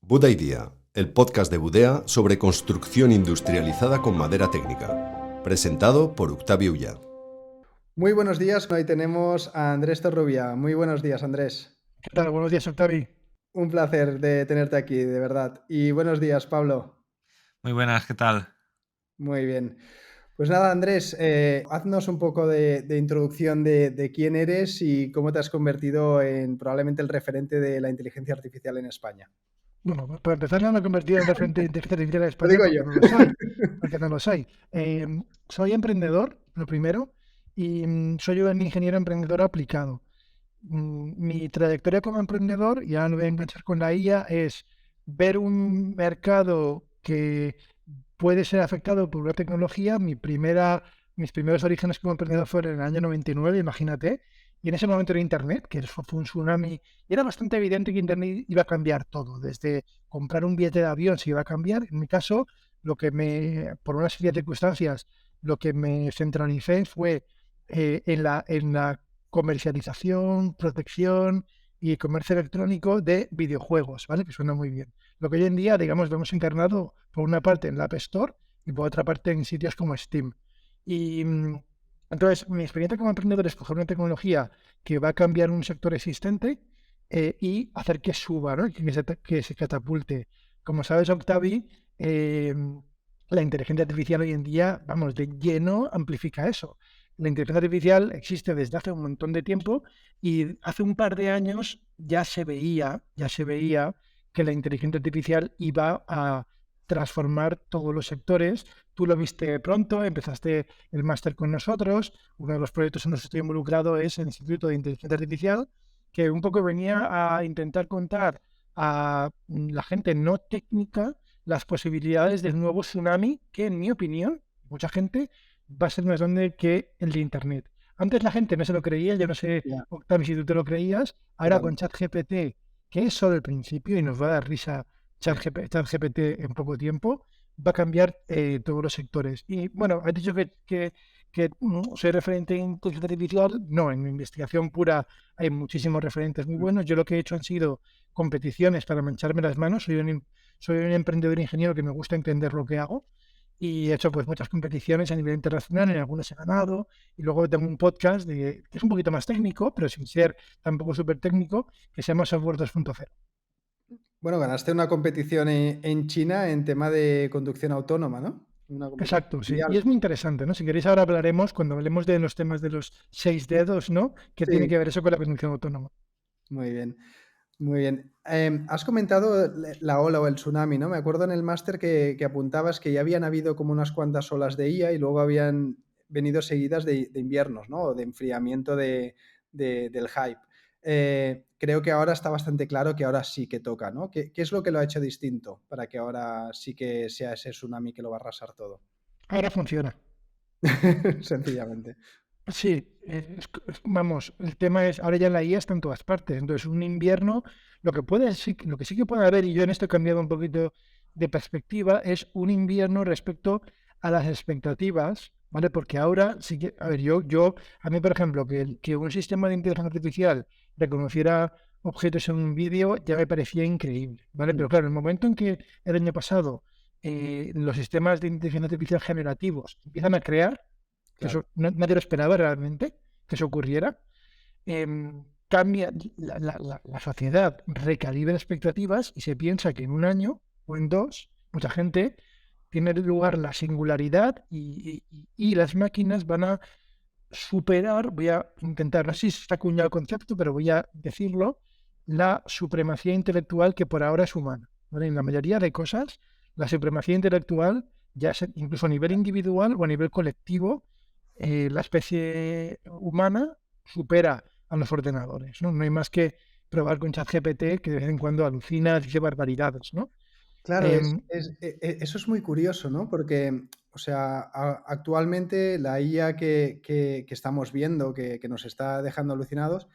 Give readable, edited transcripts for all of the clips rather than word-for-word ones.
Buda Idea, el podcast de Budea sobre construcción industrializada con madera técnica. Presentado por Octavio Ullá. Muy buenos días, hoy tenemos a Andrés Torrubia. Muy buenos días, Andrés. ¿Qué tal? Buenos días, Octavi. Un placer de tenerte aquí, de verdad. Y buenos días, Pablo. Muy buenas, ¿qué tal? Muy bien. Pues nada, Andrés, haznos un poco de introducción de quién eres y cómo te has convertido en probablemente el referente de la inteligencia artificial en España. Bueno, para empezar, no me he convertido en referente de inteligencia artificial en Lo España digo porque yo. no lo soy. Porque no lo soy. Soy emprendedor, lo primero, y soy un ingeniero emprendedor aplicado. Mi trayectoria como emprendedor, ya lo voy a enganchar con la IA, es ver un mercado que puede ser afectado por una tecnología. Mis primeros orígenes como emprendedor fueron en el año 99, imagínate, y en ese momento era Internet, que fue un tsunami, y era bastante evidente que Internet iba a cambiar todo, desde comprar un billete de avión se iba a cambiar. En mi caso, por una serie de circunstancias, lo que me centralicé fue en la comercialización, protección y comercio electrónico de videojuegos, ¿vale? Que suena muy bien. Lo que hoy en día, digamos, vemos encarnado por una parte en la App Store y por otra parte en sitios como Steam. Y entonces, mi experiencia como emprendedor es coger una tecnología que va a cambiar un sector existente y hacer que suba, ¿no? Que se catapulte. Como sabes, Octavi, la inteligencia artificial hoy en día, vamos, de lleno amplifica eso. La inteligencia artificial existe desde hace un montón de tiempo y hace un par de años ya se veía que la inteligencia artificial iba a transformar todos los sectores. Tú lo viste pronto, empezaste el máster con nosotros. Uno de los proyectos en los que estoy involucrado es el Instituto de Inteligencia Artificial, que un poco venía a intentar contar a la gente no técnica las posibilidades del nuevo tsunami que, en mi opinión, mucha gente va a ser más grande que el de Internet. Antes la gente no se lo creía, yo no sé, Ya, Octavio, si tú te lo creías. Ahora con totalmente. ChatGPT, que es solo el principio y nos va a dar risa ChatGPT en poco tiempo, va a cambiar todos los sectores. Y bueno, has dicho que soy referente en inteligencia artificial. No, en investigación pura hay muchísimos referentes muy buenos. Yo lo que he hecho han sido competiciones para mancharme las manos. Soy un emprendedor ingeniero que me gusta entender lo que hago y he hecho pues muchas competiciones a nivel internacional, en algunas he ganado, y luego tengo un podcast que es un poquito más técnico, pero sin ser tampoco súper técnico, que se llama Software 2.0. Bueno, ganaste una competición en China en tema de conducción autónoma, ¿no? Una competición Exacto, sí. Y mundial. es muy interesante, ¿no? Si queréis ahora hablaremos, cuando hablemos de los temas de los 6 dedos, ¿no? ¿Qué tiene Sí, que ver eso con la conducción autónoma? muy bien. Muy bien. Has comentado la ola o el tsunami, ¿no? Me acuerdo en el máster que apuntabas que ya habían habido como unas cuantas olas de IA y luego habían venido seguidas de inviernos, ¿no? O de enfriamiento del hype. Creo que ahora está bastante claro que ahora sí que toca, ¿no? ¿Qué es lo que lo ha hecho distinto para que ahora sí que sea ese tsunami que lo va a arrasar todo? Ahora funciona. Sencillamente. Sí, vamos, el tema es, ahora ya la IA está en todas partes. Entonces, un invierno, lo que sí que puede haber, y yo en esto he cambiado un poquito de perspectiva, es un invierno respecto a las expectativas, ¿vale? Porque ahora sí que, a ver, a mí, por ejemplo, que un sistema de inteligencia artificial reconociera objetos en un vídeo ya me parecía increíble, ¿vale? Mm, Pero claro, el momento en que el año pasado los sistemas de inteligencia artificial generativos empiezan a crear, que eso claro. nadie lo esperaba realmente, que eso ocurriera. Cambia la sociedad, recalibra expectativas y se piensa que en un año o en dos, mucha gente tiene lugar la singularidad y las máquinas van a superar, voy a intentar, no sé si está acuñado el concepto, pero voy a decirlo, la supremacía intelectual que por ahora es humana, ¿vale? En la mayoría de cosas, la supremacía intelectual, ya sea incluso a nivel individual o a nivel colectivo, la especie humana supera a los ordenadores, ¿no? No hay más que probar con ChatGPT, que de vez en cuando alucina, dice barbaridades, ¿no? Claro, Em, eso es muy curioso, ¿no? Porque, o sea, actualmente la IA que estamos viendo, que nos está dejando alucinados,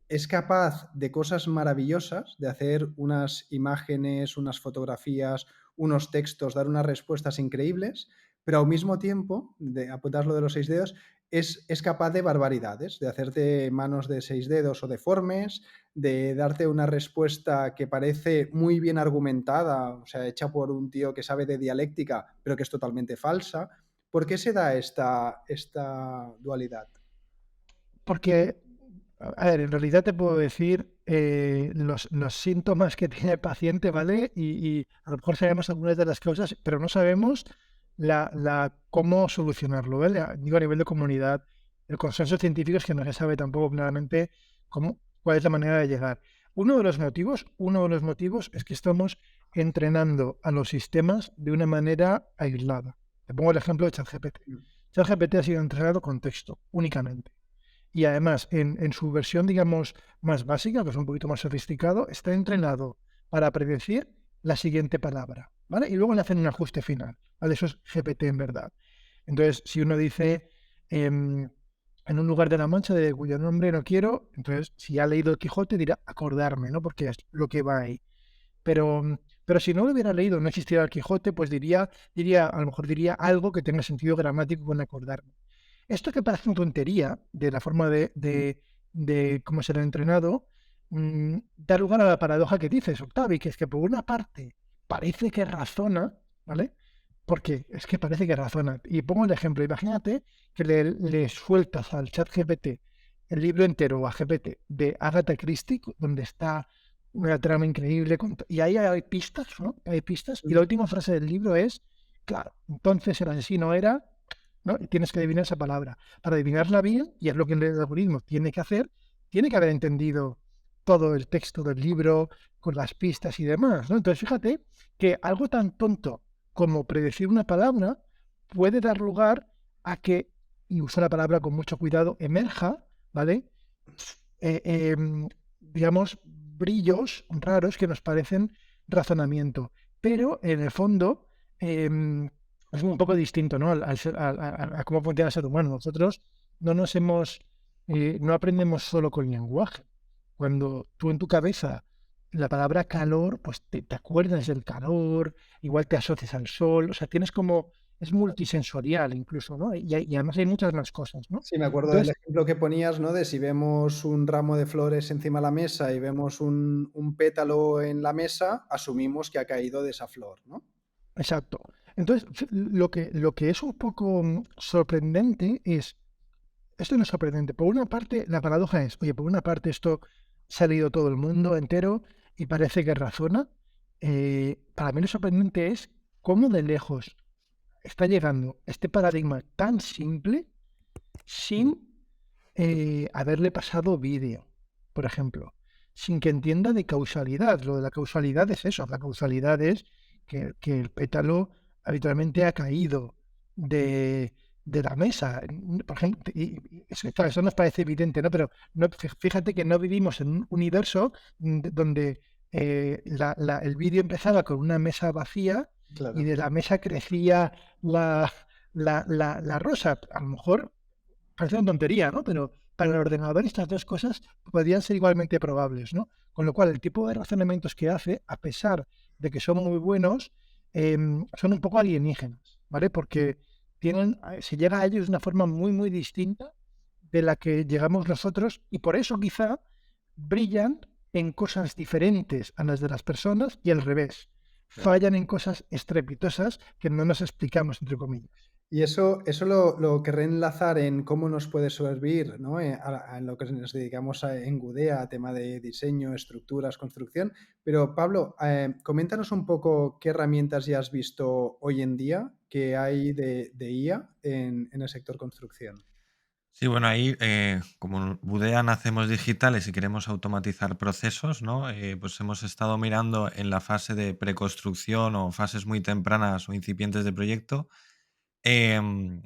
es capaz de cosas maravillosas, de hacer unas imágenes, unas fotografías, unos textos, dar unas respuestas increíbles, pero al mismo tiempo, de apuntar lo de los 6 dedos, es capaz de barbaridades, de hacerte manos de 6 dedos o deformes, de darte una respuesta que parece muy bien argumentada, o sea, hecha por un tío que sabe de dialéctica, pero que es totalmente falsa. ¿Por qué se da esta dualidad? Porque, a ver, en realidad te puedo decir los síntomas que tiene el paciente, ¿vale? Y a lo mejor sabemos algunas de las causas, pero no sabemos cómo solucionarlo, ¿vale? Digo, a nivel de comunidad, el consenso científico es que no se sabe tampoco claramente cuál es la manera de llegar. Uno de los motivos es que estamos entrenando a los sistemas de una manera aislada. Te pongo el ejemplo de ChatGPT. ChatGPT ha sido entrenado con texto únicamente. Y además, en su versión, digamos, más básica, que es un poquito más sofisticado, está entrenado para predecir la siguiente palabra, ¿vale? Y luego le hacen un ajuste final, ¿vale? Eso es GPT en verdad. Entonces, si uno dice en un lugar de la Mancha de cuyo nombre no quiero, entonces, si ha leído el Quijote, dirá acordarme, ¿no? Porque es lo que va ahí. Pero si no lo hubiera leído, no existiera el Quijote, pues a lo mejor diría algo que tenga sentido gramático con acordarme. Esto que parece una tontería de la forma de cómo se lo ha entrenado, da lugar a la paradoja que dices, Octavi, que es que por una parte parece que razona, ¿vale? Porque es que parece que razona. Y pongo el ejemplo, imagínate que le sueltas al chat GPT el libro entero o a GPT de Agatha Christie, donde está una trama increíble, y ahí hay pistas, ¿no? Hay pistas, y la última frase del libro es, claro, entonces el asesino era, ¿no? Y tienes que adivinar esa palabra. Para adivinarla bien, y es lo que el algoritmo tiene que hacer, tiene que haber entendido todo el texto del libro con las pistas y demás, ¿no? Entonces, fíjate que algo tan tonto como predecir una palabra puede dar lugar a que, y uso la palabra con mucho cuidado, emerja, ¿vale? Digamos, brillos raros que nos parecen razonamiento. Pero, en el fondo, es un poco distinto, ¿no? A cómo funciona el ser humano. Nosotros no no aprendemos solo con lenguaje. Cuando tú en tu cabeza la palabra calor, pues te acuerdas del calor, igual te asocias al sol, o sea, es multisensorial incluso, ¿no? Y además hay muchas más cosas, ¿no? Sí, me acuerdo del Entonces, ejemplo que ponías, ¿no? De si vemos un ramo de flores encima de la mesa y vemos un pétalo en la mesa, asumimos que ha caído de esa flor, ¿no? exacto. Entonces, lo que es un poco sorprendente es, esto no es sorprendente, por una parte, la paradoja es, oye, por una parte esto se ha leído todo el mundo entero y parece que razona. Para mí lo sorprendente es cómo de lejos está llegando este paradigma tan simple sin haberle pasado vídeo, por ejemplo, sin que entienda de causalidad. Lo de la causalidad es eso, la causalidad es que el pétalo habitualmente ha caído de la mesa. Por ejemplo, claro, eso nos parece evidente, ¿no? Pero fíjate que no vivimos en un universo donde el vídeo empezaba con una mesa vacía Claro. y de la mesa crecía la rosa. A lo mejor parece una tontería, ¿no? Pero para el ordenador estas dos cosas podrían ser igualmente probables, ¿no? Con lo cual, el tipo de razonamientos que hace, a pesar de que son muy buenos, son un poco alienígenas, ¿vale? Porque se llega a ellos de una forma muy, muy distinta de la que llegamos nosotros y por eso quizá brillan en cosas diferentes a las de las personas y al revés. Fallan en cosas estrepitosas que no nos explicamos, entre comillas. Y eso lo querré enlazar en cómo nos puede servir, ¿no? En lo que nos dedicamos en Gudea, a tema de diseño, estructuras, construcción. Pero Pablo, coméntanos un poco qué herramientas ya has visto hoy en día que hay de IA en el sector construcción. Sí, bueno, ahí como en Budea nacemos digitales y queremos automatizar procesos, ¿no? Pues hemos estado mirando en la fase de preconstrucción o fases muy tempranas o incipientes de proyecto em,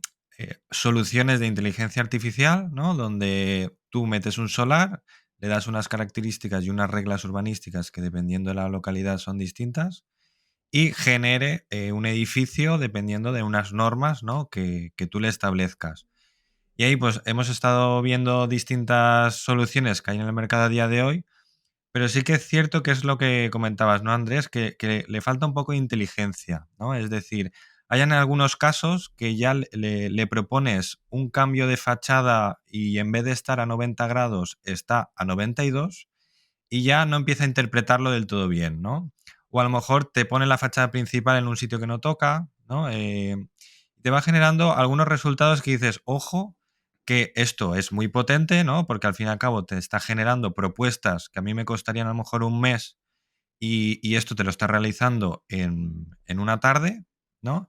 soluciones de inteligencia artificial, ¿no? Donde tú metes un solar, le das unas características y unas reglas urbanísticas que dependiendo de la localidad son distintas y genere un edificio dependiendo de unas normas, ¿no? que tú le establezcas. Y ahí pues hemos estado viendo distintas soluciones que hay en el mercado a día de hoy, pero sí que es cierto que es lo que comentabas, ¿no, Andrés? Que le falta un poco de inteligencia, ¿no? Es decir, hay en algunos casos que ya le propones un cambio de fachada y en vez de estar a 90 grados está a 92 y ya no empieza a interpretarlo del todo bien, ¿no? O a lo mejor te pone la fachada principal en un sitio que no toca, ¿no? Te va generando algunos resultados que dices, ojo, que esto es muy potente, ¿no? Porque al fin y al cabo te está generando propuestas que a mí me costarían a lo mejor un mes y esto te lo está realizando en una tarde, ¿no?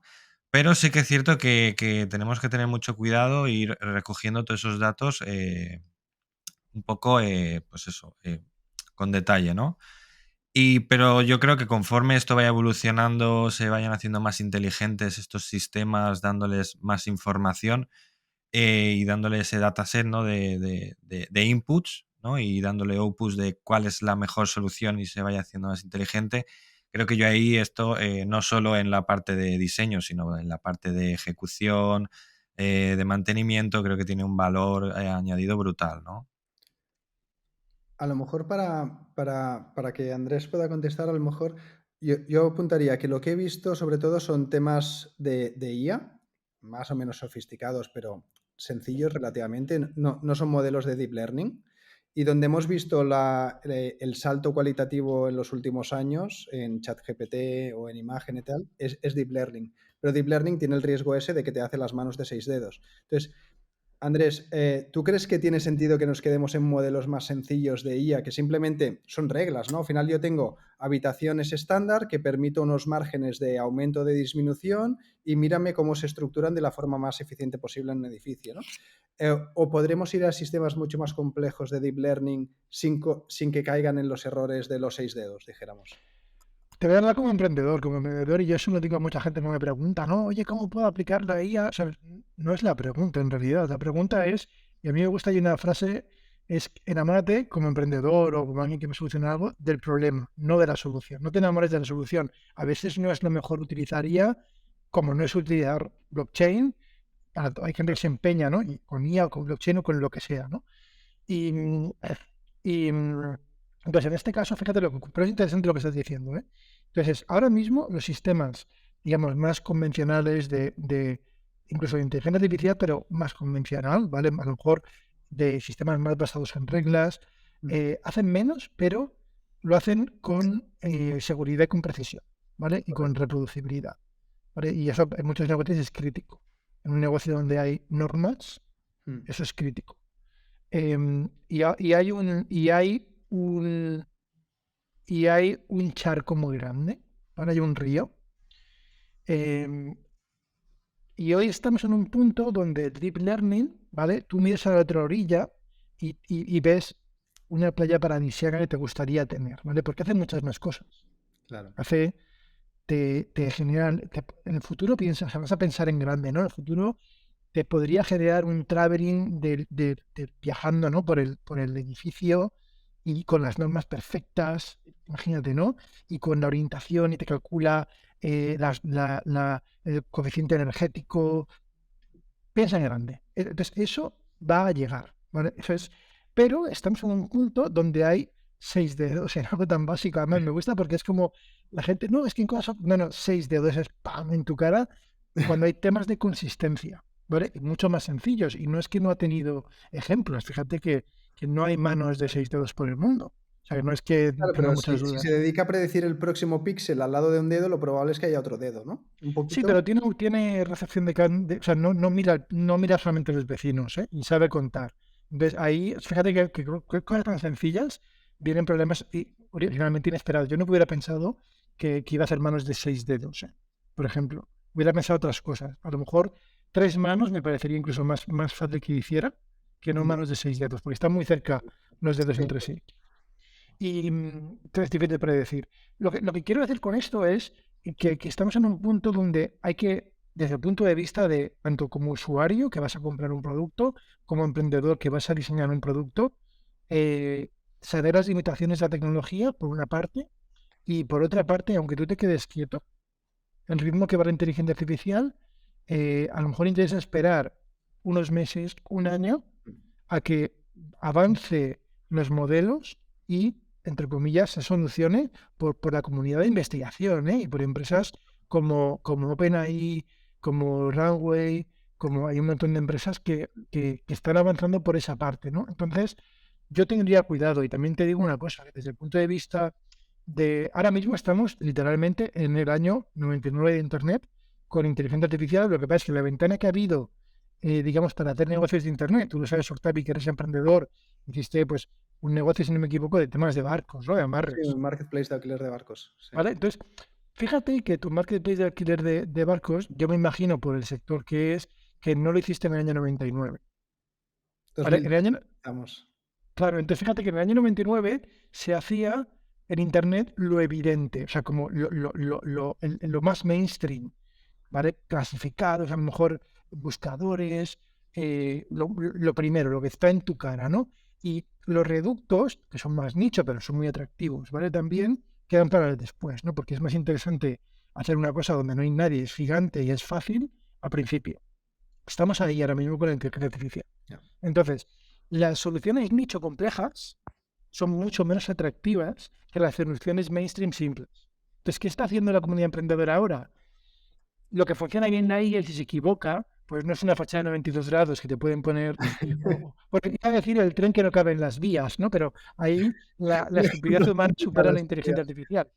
Pero sí que es cierto que tenemos que tener mucho cuidado e ir recogiendo todos esos datos un poco, pues eso, con detalle, ¿no? Pero yo creo que conforme esto vaya evolucionando, se vayan haciendo más inteligentes estos sistemas, dándoles más información y dándole ese dataset, ¿no? de inputs, ¿no? Y dándole outputs de cuál es la mejor solución y se vaya haciendo más inteligente. Creo que yo ahí esto, no solo en la parte de diseño, sino en la parte de ejecución, de mantenimiento, creo que tiene un valor añadido brutal, ¿no? A lo mejor para que Andrés pueda contestar, a lo mejor yo apuntaría que lo que he visto sobre todo son temas de IA, más o menos sofisticados, pero sencillos relativamente, no son modelos de deep learning, y donde hemos visto el salto cualitativo en los últimos años, en ChatGPT o en imagen y tal, es deep learning. Pero deep learning tiene el riesgo ese de que te hace las manos de 6 dedos. Entonces, Andrés, ¿tú crees que tiene sentido que nos quedemos en modelos más sencillos de IA, que simplemente son reglas, ¿no? Al final yo tengo habitaciones estándar que permito unos márgenes de aumento o de disminución y mírame cómo se estructuran de la forma más eficiente posible en un edificio, ¿no? ¿O podremos ir a sistemas mucho más complejos de deep learning sin que caigan en los errores de los 6 dedos, dijéramos? Te voy a hablar como emprendedor, y yo eso lo digo a mucha gente que me pregunta, ¿no? Oye, ¿cómo puedo aplicar la IA? O sea, no es la pregunta en realidad, la pregunta es, y a mí me gusta, hay una frase, es enamórate como emprendedor o como alguien que me soluciona algo del problema, no de la solución. No te enamores de la solución. A veces no es lo mejor utilizar IA, como no es utilizar blockchain. Hay gente que se empeña, ¿no? Y con IA o con blockchain o con lo que sea, ¿no? Y, y entonces, en este caso, fíjate pero es interesante lo que estás diciendo, ¿eh? Entonces, ahora mismo los sistemas, digamos, más convencionales incluso de inteligencia artificial, pero más convencional, ¿vale? A lo mejor de sistemas más basados en reglas, hacen menos, pero lo hacen con seguridad y con precisión, ¿vale? Y con reproducibilidad, ¿vale? Y eso en muchos negocios es crítico. En un negocio donde hay normas, eso es crítico. Y hay un charco muy grande, ¿vale? Hay un río. Y hoy estamos en un punto donde el deep learning, ¿vale? Tú miras a la otra orilla y ves una playa paradisíaca que te gustaría tener, ¿vale? Porque hace muchas más cosas. Claro. Te genera, en el futuro piensas, o sea, vas a pensar en grande, ¿no? En el futuro te podría generar un traveling de viajando, ¿no? por el edificio y con las normas perfectas, imagínate, ¿no? Y con la orientación y te calcula el coeficiente energético. Piensa en grande. Entonces, eso va a llegar, ¿vale? Pero estamos en un punto donde hay 6 dedos en algo tan básico. Además, me gusta porque es como la gente, no, es que en cosas, no, 6 dedos es ¡pam! En tu cara cuando hay temas de consistencia, ¿vale? Y mucho más sencillos. Y no es que no ha tenido ejemplos. Fíjate que no hay manos de 6 dedos por el mundo. O sea, que no es que Claro, tenga pero muchas si dudas. se dedica a predecir el próximo píxel al lado de un dedo, lo probable es que haya otro dedo, ¿no? Un poquito. Sí, pero tiene recepción o sea, no mira solamente a los vecinos, ¿eh? Y sabe contar. Entonces ahí, fíjate que cosas tan sencillas vienen problemas originalmente inesperados. Yo no hubiera pensado que iba a ser manos de 6 dedos, ¿eh? Por ejemplo. Hubiera pensado otras cosas. A lo mejor 3 manos me parecería incluso más fácil que hiciera que no manos de 6 dedos, porque están muy cerca los dedos entre sí. Y es difícil de predecir. Lo que quiero decir con esto es que estamos en un punto donde hay que, desde el punto de vista de tanto como usuario que vas a comprar un producto, como emprendedor que vas a diseñar un producto, saber las limitaciones de la tecnología, por una parte, y por otra parte, aunque tú te quedes quieto, el ritmo que va la inteligencia artificial, a lo mejor interesa esperar unos meses, un año, a que avance los modelos y, entre comillas, se solucione por la comunidad de investigación, ¿eh? Y por empresas como OpenAI, como Runway, como hay un montón de empresas que están avanzando por esa parte, ¿no? Entonces, yo tendría cuidado y también te digo una cosa, que desde el punto de vista de... Ahora mismo estamos literalmente en el año 99 de Internet con inteligencia artificial. Lo que pasa es que la ventana que ha habido, digamos, para hacer negocios de Internet, tú lo sabes, Octavi, que eres emprendedor, hiciste pues un negocio, si no me equivoco, de temas de barcos, ¿no? De Sí, amarres, un marketplace de alquiler de barcos. Sí. ¿vale? Entonces, fíjate que tu marketplace de alquiler de barcos, yo me imagino por el sector que es, que no lo hiciste en el año 99, ¿vale? En el 2000, año, estamos. claro, entonces fíjate que en el año 99 se hacía en Internet lo evidente, o sea, como lo más mainstream, ¿vale? Clasificados, a lo mejor buscadores, lo primero, lo que está en tu cara, ¿no? Y los reductos, que son más nicho, pero son muy atractivos, ¿vale? También quedan para el después, ¿no? Porque es más interesante hacer una cosa donde no hay nadie, es gigante y es fácil al principio. Estamos ahí ahora mismo con la inteligencia artificial. Ya. Entonces, las soluciones nicho complejas son mucho menos atractivas que las soluciones mainstream simples. Entonces, ¿qué está haciendo la comunidad emprendedora ahora? Lo que funciona bien ahí es si se equivoca, pues no es una fachada de 92 grados que te pueden poner, porque iba a decir el tren que no cabe en las vías, ¿no? Pero ahí la estupidez humana supera la inteligencia artificial.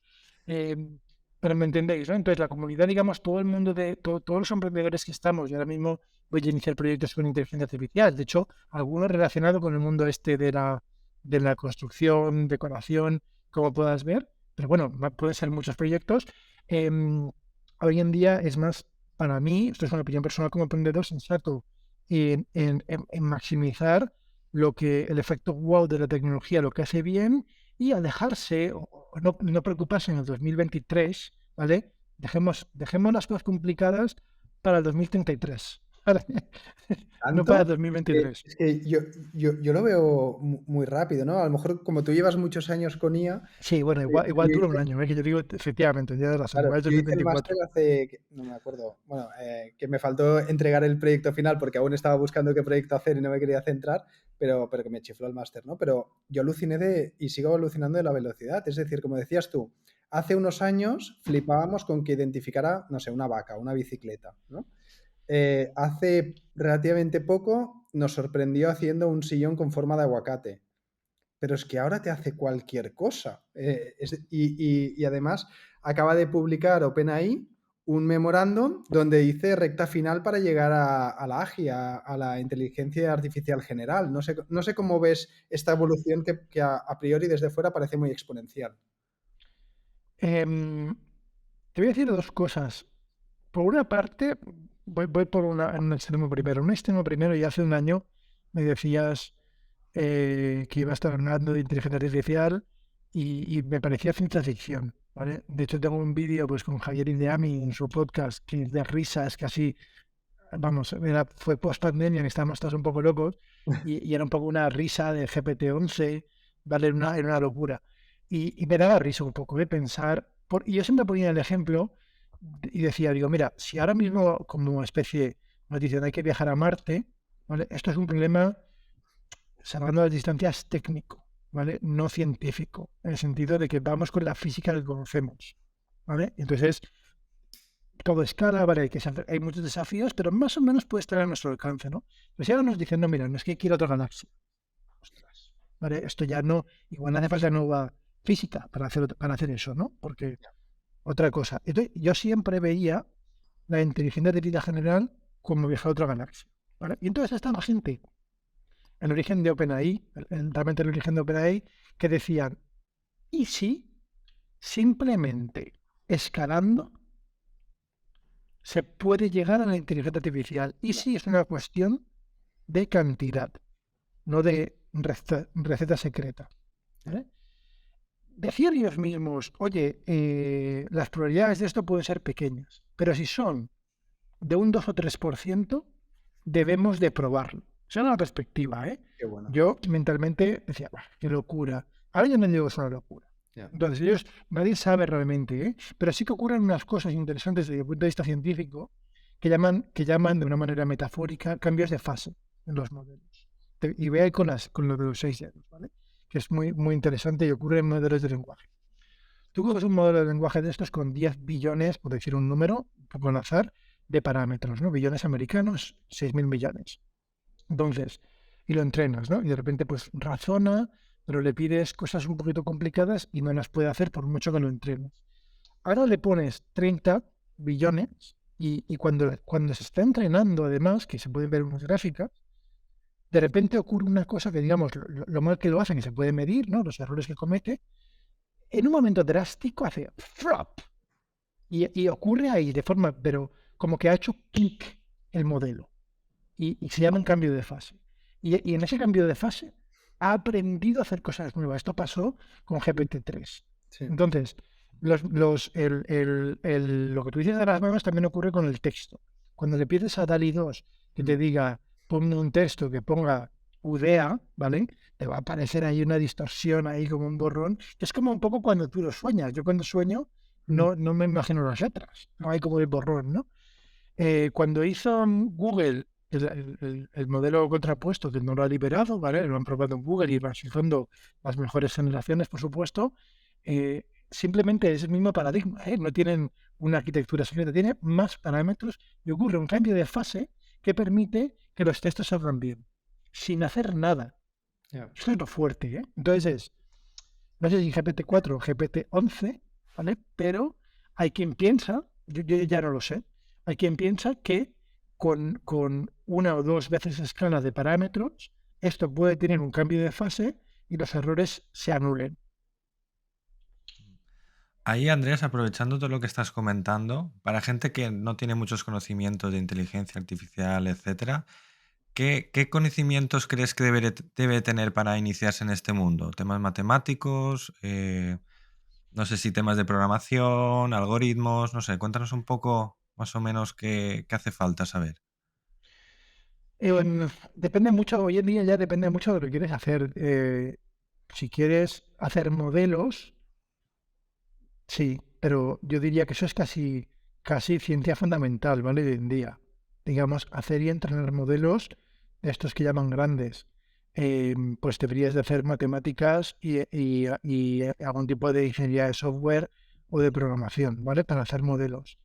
Eh, pero me entendéis, ¿no? Entonces la comunidad, digamos, todo el mundo todos los emprendedores que estamos, y ahora mismo voy a iniciar proyectos con inteligencia artificial, de hecho, algunos relacionados con el mundo este de la construcción, decoración, como puedas ver, pero bueno, pueden ser muchos proyectos. Hoy en día es más, para mí, esto es una opinión personal como emprendedor, sensato en maximizar el efecto wow de la tecnología, lo que hace bien, y alejarse o no preocuparse en el 2023, ¿vale? Dejemos las cosas complicadas para el 2033, ¿vale? No para el ¿Tanto? 2023. Es que yo lo veo muy rápido, ¿no? A lo mejor como tú llevas muchos años con IA, Sí, bueno, igual dura un año, que yo digo, efectivamente, ya de razón, claro, igual es yo hice el 2024. máster no me acuerdo, bueno, que me faltó entregar el proyecto final porque aún estaba buscando qué proyecto hacer y no me quería centrar, pero que me chifló el máster, ¿no? Pero yo aluciné y sigo alucinando de la velocidad. Es decir, como decías tú, hace unos años flipábamos con que identificara, no sé, una vaca, una bicicleta, ¿no? Hace relativamente poco nos sorprendió haciendo un sillón con forma de aguacate. Pero es que ahora te hace cualquier cosa. Y además acaba de publicar OpenAI un memorándum donde dice recta final para llegar a la AGI, a la inteligencia artificial general. No sé cómo ves esta evolución que a priori desde fuera parece muy exponencial. Te voy a decir dos cosas. Por una parte, voy por en un extremo primero. Un extremo primero, y hace un año me decías que iba a estar hablando de inteligencia artificial y me parecía ciencia ficción, ¿vale? De hecho, tengo un vídeo pues con Javier Ideami en su podcast que es de risas, casi, vamos, fue post pandemia, que estábamos todos un poco locos y era un poco una risa de GPT-11, ¿vale? Era una locura. Y me daba risa un poco de pensar, y yo siempre ponía el ejemplo y decía, digo, mira, si ahora mismo como especie nos dicen hay que viajar a Marte, ¿vale? Esto es un problema, salvando las distancias, técnico, ¿vale? No científico, en el sentido de que vamos con la física que conocemos, ¿vale? Entonces, todo escala, ¿vale? Hay muchos desafíos, pero más o menos puede estar a nuestro alcance, ¿no? Pues ahora nos dicen, no, mira, no es que quiero otra galaxia. Ostras, ¿vale? Esto ya no, igual no hace falta nueva física para hacer eso, ¿no? Porque otra cosa. Entonces, yo siempre veía la inteligencia artificial general como viajar a otra galaxia, ¿vale? Y entonces está la gente, el origen de OpenAI, realmente el origen de OpenAI, que decían, ¿y si simplemente escalando se puede llegar a la inteligencia artificial? ¿Y si es una cuestión de cantidad, no de receta secreta? ¿Vale? Decían ellos mismos, oye, las probabilidades de esto pueden ser pequeñas, pero si son de un 2 o 3%, debemos de probarlo. Esa era la perspectiva, ¿eh? Qué bueno. Yo mentalmente decía, qué locura. Ahora ya no digo que es una locura. Yeah. Entonces nadie sabe realmente, ¿eh? Pero sí que ocurren unas cosas interesantes desde el punto de vista científico que llaman de una manera metafórica cambios de fase en los modelos. Y ve ahí con lo de los 6 dedos, ¿vale? Que es muy, muy interesante y ocurre en modelos de lenguaje. Tú coges un modelo de lenguaje de estos con 10 billones, por decir un número, un poco al azar, de parámetros, ¿no? Billones americanos, 6.000 millones. Entonces, y lo entrenas, ¿no? Y de repente, pues razona, pero le pides cosas un poquito complicadas y no las puede hacer por mucho que lo entrenes. Ahora le pones 30 billones y cuando se está entrenando, además, que se pueden ver unas gráficas, de repente ocurre una cosa que, digamos, lo mal que lo hacen y se puede medir, ¿no? Los errores que comete, en un momento drástico hace flop y ocurre ahí de forma, pero como que ha hecho clic el modelo y se llama un cambio de fase. Y en ese cambio de fase ha aprendido a hacer cosas nuevas. Esto pasó con GPT-3. Sí. Entonces, lo que tú dices de las nuevas también ocurre con el texto. Cuando le pides a DALL-E 2 que te diga, ponme un texto que ponga UDEA, ¿vale? Te va a aparecer ahí una distorsión, ahí como un borrón. Es como un poco cuando tú lo sueñas. Yo cuando sueño no me imagino las letras. No hay como el borrón, ¿no? Cuando hizo Google el modelo contrapuesto, que no lo ha liberado, ¿vale? Lo han probado en Google y van usando las mejores generaciones, por supuesto. Simplemente es el mismo paradigma, ¿eh? No tienen una arquitectura secreta, tiene más parámetros y ocurre un cambio de fase que permite que los textos salgan bien, sin hacer nada. Yeah. Esto es lo fuerte, ¿eh? Entonces, no sé si GPT-4 o GPT-11, ¿vale? Pero hay quien piensa, yo ya no lo sé, hay quien piensa que con una o dos veces escala de parámetros, esto puede tener un cambio de fase y los errores se anulen. Ahí, Andrés, aprovechando todo lo que estás comentando, para gente que no tiene muchos conocimientos de inteligencia artificial, etcétera, ¿qué conocimientos crees que debe tener para iniciarse en este mundo? ¿Temas matemáticos? No sé si temas de programación, algoritmos, no sé, cuéntanos un poco más o menos qué hace falta saber. Depende mucho, hoy en día ya depende mucho de lo que quieres hacer. Si quieres hacer modelos, sí, pero yo diría que eso es casi ciencia fundamental, ¿vale? Hoy en día. Digamos, hacer y entrenar modelos de estos que llaman grandes. Pues deberías de hacer matemáticas y algún tipo de ingeniería de software o de programación, ¿vale? Para hacer modelos.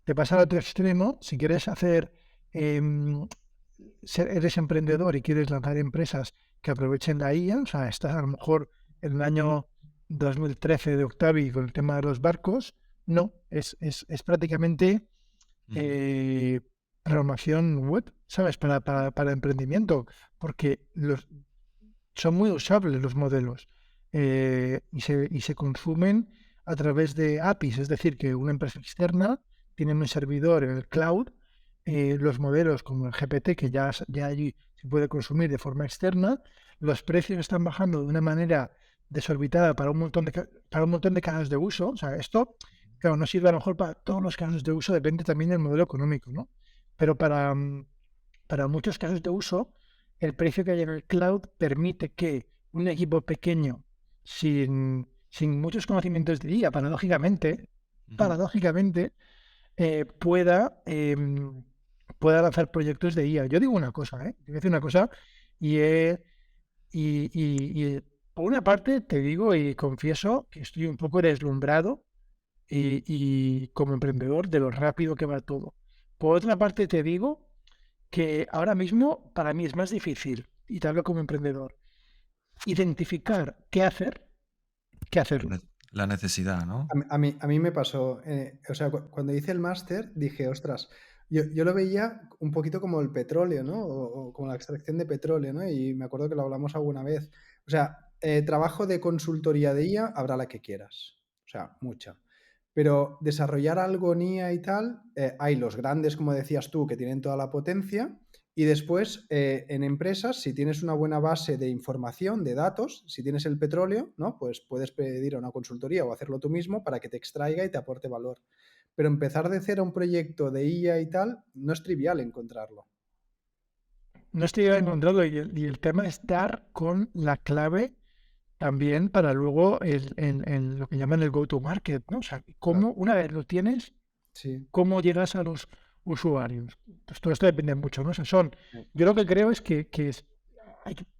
Te pasa al otro extremo, si quieres hacer, eres emprendedor y quieres lanzar empresas que aprovechen la IA, o sea, estás a lo mejor en el año 2013 de Octavi con el tema de los barcos, no, es prácticamente programación web, ¿sabes? Para emprendimiento, porque son muy usables los modelos y se consumen a través de APIs, es decir, que una empresa externa tiene un servidor en el cloud, los modelos como el GPT, que ya allí se puede consumir de forma externa, los precios están bajando de una manera desorbitada para un montón de casos de uso. O sea, esto, claro, no sirve a lo mejor para todos los casos de uso, depende también del modelo económico, ¿no? Pero para muchos casos de uso, el precio que hay en el cloud permite que un equipo pequeño, sin muchos conocimientos de IA, paradójicamente, pueda lanzar proyectos de IA. Yo digo una cosa, Yo voy a decir una cosa y por una parte te digo y confieso que estoy un poco deslumbrado y como emprendedor de lo rápido que va todo. Por otra parte te digo que ahora mismo para mí es más difícil, y te hablo como emprendedor, identificar qué hacer que hacerlo. La necesidad, ¿no? A mí me pasó, o sea, cuando hice el máster dije, ostras, yo lo veía un poquito como el petróleo, ¿no? O como la extracción de petróleo, ¿no? Y me acuerdo que lo hablamos alguna vez. O sea, trabajo de consultoría de IA habrá la que quieras, o sea, mucha. Pero desarrollar algo en IA y tal, hay los grandes, como decías tú, que tienen toda la potencia. Y después, en empresas, si tienes una buena base de información, de datos, si tienes el petróleo, ¿no? Pues puedes pedir a una consultoría o hacerlo tú mismo para que te extraiga y te aporte valor. Pero empezar de cero un proyecto de IA y tal, no es trivial encontrarlo. No estoy encontrando y el tema es dar con la clave también para luego en lo que llaman el go-to-market, ¿no? O sea, cómo una vez lo tienes, sí, cómo llegas a los usuarios. Pues todo esto depende mucho, ¿no? O sea, yo lo que creo es que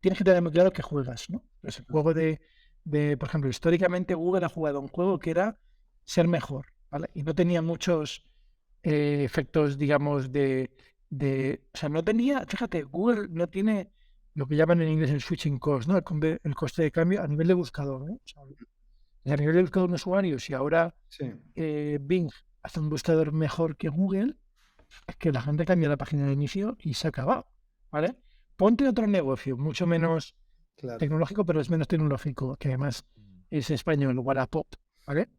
tienes que tener muy claro que juegas, ¿no? Es el juego de por ejemplo, históricamente Google ha jugado un juego que era ser mejor, ¿vale? Y no tenía muchos efectos, digamos, o sea, no tenía, fíjate, Google no tiene lo que llaman en inglés el switching cost, ¿no? El coste de cambio a nivel de buscador, ¿no? O sea, a nivel de buscador de usuarios, y ahora Sí, Bing hace un buscador mejor que Google, es que la gente cambia la página de inicio y se ha acabado, ¿vale? Ponte otro negocio, mucho menos claro. tecnológico, pero es menos tecnológico, que además es español, Wallapop, ¿vale?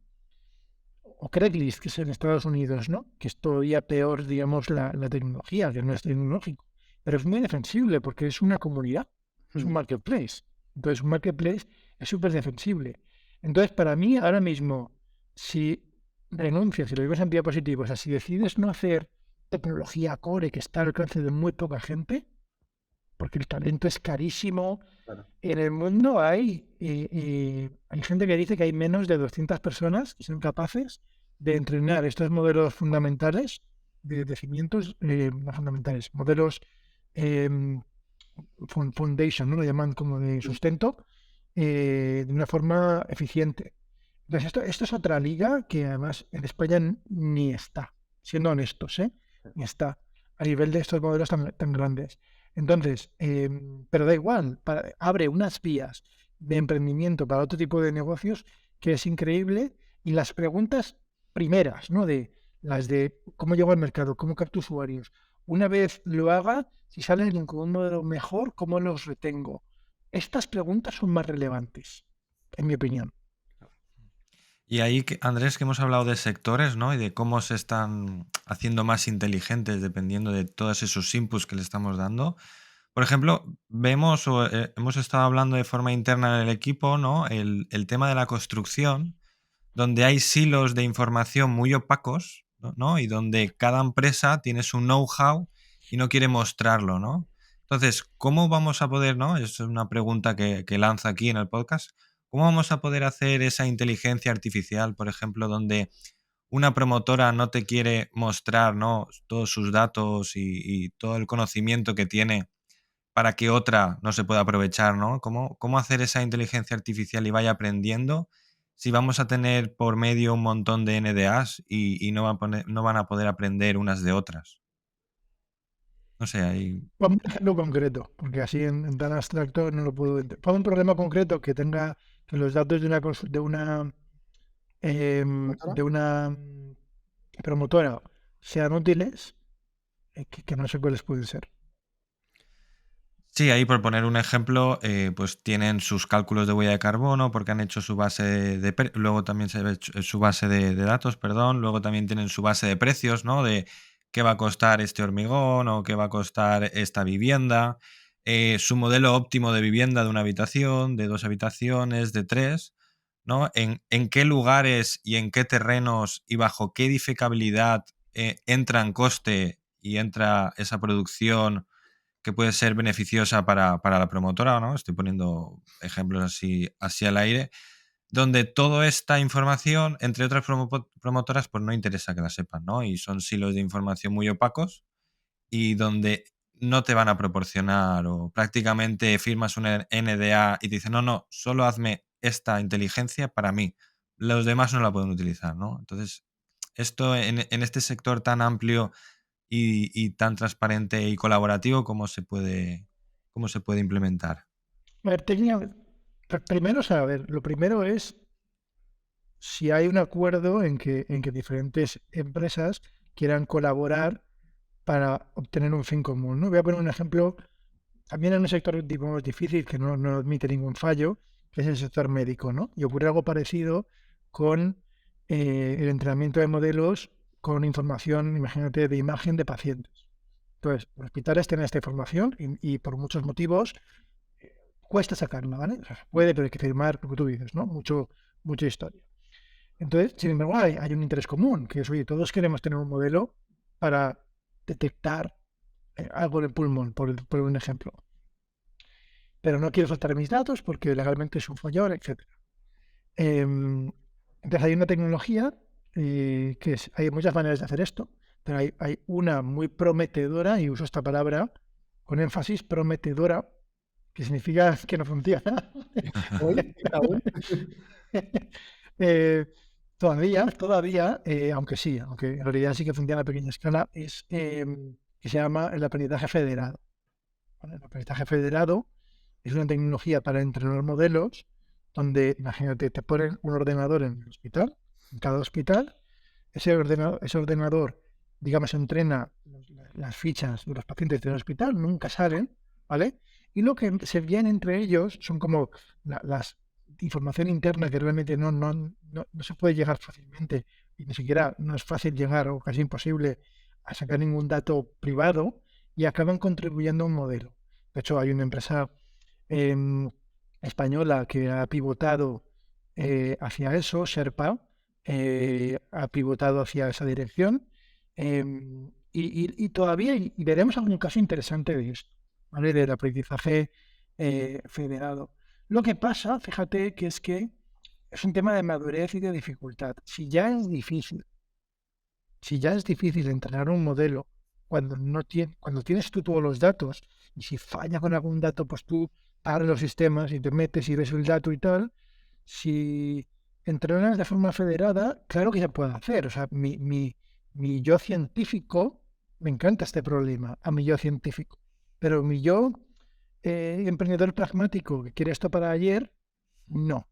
O Craigslist, que es en Estados Unidos, ¿no? Que es todavía peor, digamos, la tecnología, que no es tecnológico. Pero es muy defensible porque es una comunidad, es un marketplace. Entonces, un marketplace es súper defensible. Entonces, para mí, ahora mismo, si renuncias, y lo digo en sentido positivo, o sea, si decides no hacer tecnología core que está al alcance de muy poca gente, porque el talento es carísimo. Claro. En el mundo hay gente que dice que hay menos de 200 personas que son capaces de entrenar estos modelos fundamentales de cimientos, no fundamentales, modelos foundation, ¿no? Lo llaman como de sustento, de una forma eficiente. Entonces, esto es otra liga que además en España ni está, siendo honestos, ¿eh? Ni está a nivel de estos modelos tan grandes. Entonces, pero da igual, abre unas vías de emprendimiento para otro tipo de negocios que es increíble. Y las preguntas primeras, ¿no? Las de cómo llego al mercado, cómo capto usuarios. Una vez lo haga, si sale alguien con un modelo mejor, ¿cómo los retengo? Estas preguntas son más relevantes, en mi opinión. Y ahí, Andrés, que hemos hablado de sectores, ¿no? Y de cómo se están haciendo más inteligentes dependiendo de todos esos inputs que le estamos dando. Por ejemplo, vemos o hemos estado hablando de forma interna en el equipo, ¿no? El tema de la construcción, donde hay silos de información muy opacos, ¿no? Y donde cada empresa tiene su know-how y no quiere mostrarlo, ¿no? Entonces, ¿cómo vamos a poder, ¿no? Es una pregunta que lanzo aquí en el podcast. ¿Cómo vamos a poder hacer esa inteligencia artificial, por ejemplo, donde una promotora no te quiere mostrar, ¿no? Todos sus datos y todo el conocimiento que tiene para que otra no se pueda aprovechar, ¿no? ¿Cómo hacer esa inteligencia artificial y vaya aprendiendo si vamos a tener por medio un montón de NDAs y no van a poder aprender unas de otras? No sé, ahí... Ponme un ejemplo concreto, porque así en tan abstracto no lo puedo entender. Ponme un problema concreto que tenga que los datos ¿Motora? de una promotora sean útiles, que no sé cuáles pueden ser. Sí, ahí por poner un ejemplo, pues tienen sus cálculos de huella de carbono porque han hecho su base luego también se ve su base de datos, perdón, luego también tienen su base de precios, ¿no? De qué va a costar este hormigón o qué va a costar esta vivienda, su modelo óptimo de vivienda de una habitación, de 2 habitaciones, de 3, ¿no? En qué lugares y en qué terrenos y bajo qué edificabilidad entra en coste y entra esa producción que puede ser beneficiosa para la promotora, ¿no? Estoy poniendo ejemplos así al aire, donde toda esta información, entre otras promotoras, pues no interesa que la sepan, ¿no? Y son silos de información muy opacos y donde no te van a proporcionar o prácticamente firmas un NDA y te dicen, no, solo hazme esta inteligencia para mí. Los demás no la pueden utilizar, ¿no? Entonces, esto en este sector tan amplio y tan transparente y colaborativo, cómo se puede implementar? A ver, primero, o sea, a ver, lo primero es si hay un acuerdo en que diferentes empresas quieran colaborar para obtener un fin común, ¿no? Voy a poner un ejemplo, también en un sector, digamos, difícil, que no admite ningún fallo, que es el sector médico, ¿no? Y ocurre algo parecido con el entrenamiento de modelos con información, imagínate, de imagen de pacientes. Entonces, los hospitales tienen esta información y por muchos motivos cuesta sacarla, ¿vale? O sea, puede, pero hay que firmar lo que tú dices, ¿no? Mucha historia. Entonces, sin embargo, hay un interés común, que es, oye, todos queremos tener un modelo para detectar algo en el pulmón, por un ejemplo. Pero no quiero soltar mis datos porque legalmente es un follón, etc. Entonces, hay una tecnología hay muchas maneras de hacer esto, pero hay una muy prometedora, y uso esta palabra con énfasis, prometedora, que significa que no funciona. Hoy, aún. Eh, todavía, aunque en realidad sí que funciona a pequeña escala, es que se llama el aprendizaje federado. ¿Vale? El aprendizaje federado es una tecnología para entrenar modelos donde, imagínate, te ponen un ordenador en el hospital, en cada hospital, ese ordenador, digamos, entrena las fichas de los pacientes del hospital, nunca salen, ¿vale? Y lo que se envían entre ellos son como las información interna que realmente no se puede llegar fácilmente y ni siquiera no es fácil llegar o casi imposible a sacar ningún dato privado y acaban contribuyendo a un modelo. De hecho, hay una empresa española que ha pivotado hacia eso, Sherpa, ha pivotado hacia esa dirección y todavía y veremos algún caso interesante de esto, ¿vale? Del aprendizaje federado. Lo que pasa, fíjate, que es un tema de madurez y de dificultad. Si ya es difícil entrenar un modelo cuando tienes tú todos los datos y si falla con algún dato, pues tú abres los sistemas y te metes y ves el dato y tal. Si entrenas de forma federada, claro que se puede hacer. O sea, mi yo científico, me encanta este problema, a mi yo científico, pero mi yo emprendedor pragmático que quiere esto para ayer, no.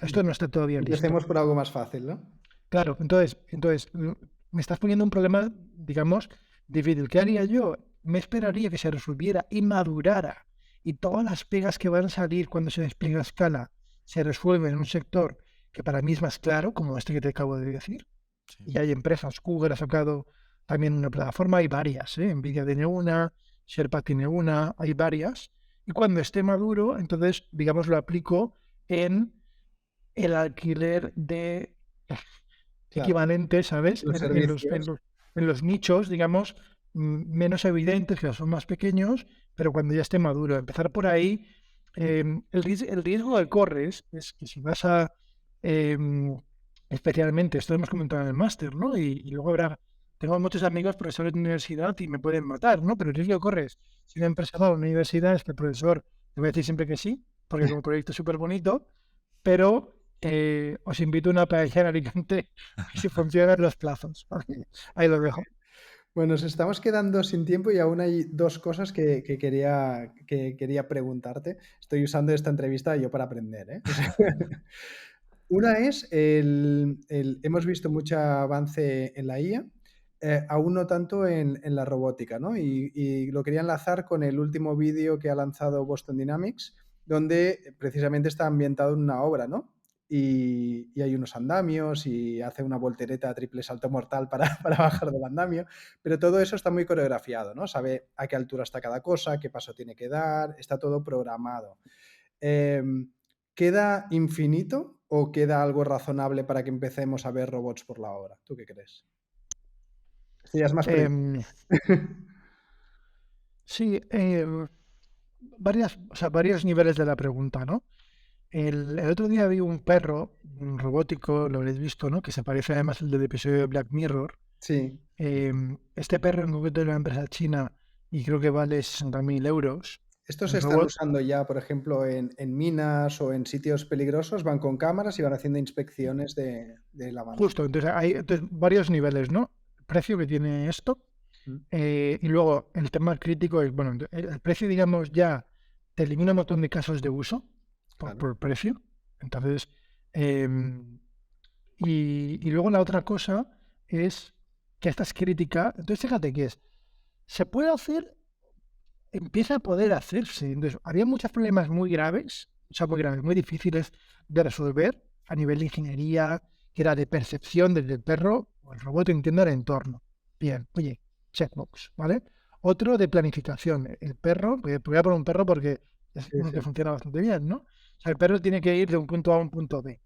Esto no está todavía listo. Empecemos por algo más fácil, ¿no? Claro, entonces, me estás poniendo un problema, digamos, difícil. ¿Qué haría yo? Me esperaría que se resolviera y madurara. Y todas las pegas que van a salir cuando se despliega a escala se resuelven en un sector que para mí es más claro, como este que te acabo de decir. Sí. Y hay empresas, Google ha sacado también una plataforma, hay varias, Nvidia tiene una, Sherpa tiene una, hay varias. Y cuando esté maduro, entonces, digamos, lo aplico en el alquiler de Claro, equivalente, ¿sabes? los En servicios. los nichos, digamos, menos evidentes, que son más pequeños, pero cuando ya esté maduro. Empezar por ahí, el riesgo que corres es que si vas a, especialmente, esto lo hemos comentado en el máster, ¿no? Y luego tengo muchos amigos profesores de universidad y me pueden matar, ¿no? Pero el riesgo que corres, si una empresa va a una universidad, es que el profesor te va a decir siempre que sí, porque como proyecto es súper bonito, pero os invito a una paella en Alicante si funcionan los plazos. Ahí lo dejo. Bueno, nos estamos quedando sin tiempo y aún hay dos cosas que quería preguntarte. Estoy usando esta entrevista yo para aprender, ¿eh? Una es, hemos visto mucho avance en la IA, aún no tanto en la robótica, ¿no? Y lo quería enlazar con el último vídeo que ha lanzado Boston Dynamics, donde precisamente está ambientado en una obra, ¿no? Y hay unos andamios y hace una voltereta a triple salto mortal para bajar del andamio, pero todo eso está muy coreografiado, ¿no? Sabe a qué altura está cada cosa, qué paso tiene que dar, está todo programado. ¿Queda infinito o queda algo razonable para que empecemos a ver robots por la obra? ¿Tú qué crees? Esto ya es más Sí, varios niveles de la pregunta, ¿no? El otro día vi un perro robótico, lo habréis visto, ¿no? Que se parece además al del episodio de Black Mirror. Sí. Este perro en concreto de una empresa china y creo que vale 60.000 euros. Estos El se están robot, usando ya, por ejemplo, en minas o en sitios peligrosos, van con cámaras y van haciendo inspecciones de la mano. justo, entonces hay varios niveles, ¿no? El precio que tiene esto y luego el tema crítico es, bueno, el precio, digamos, ya te elimina un montón de casos de uso Claro. por precio. Entonces, y luego la otra cosa es que esta es crítica. Entonces, fíjate que se puede hacer, empieza a poder hacerse. Entonces, había muchos problemas muy graves, muy difíciles de resolver a nivel de ingeniería, que era de percepción desde el perro o el robot entiende el entorno. Bien, oye, checkbox, ¿vale? Otro de planificación. El perro, voy a poner un perro porque es Sí, uno sí. que funciona bastante bien, ¿no? O sea, el perro tiene que ir de un punto A a un punto B,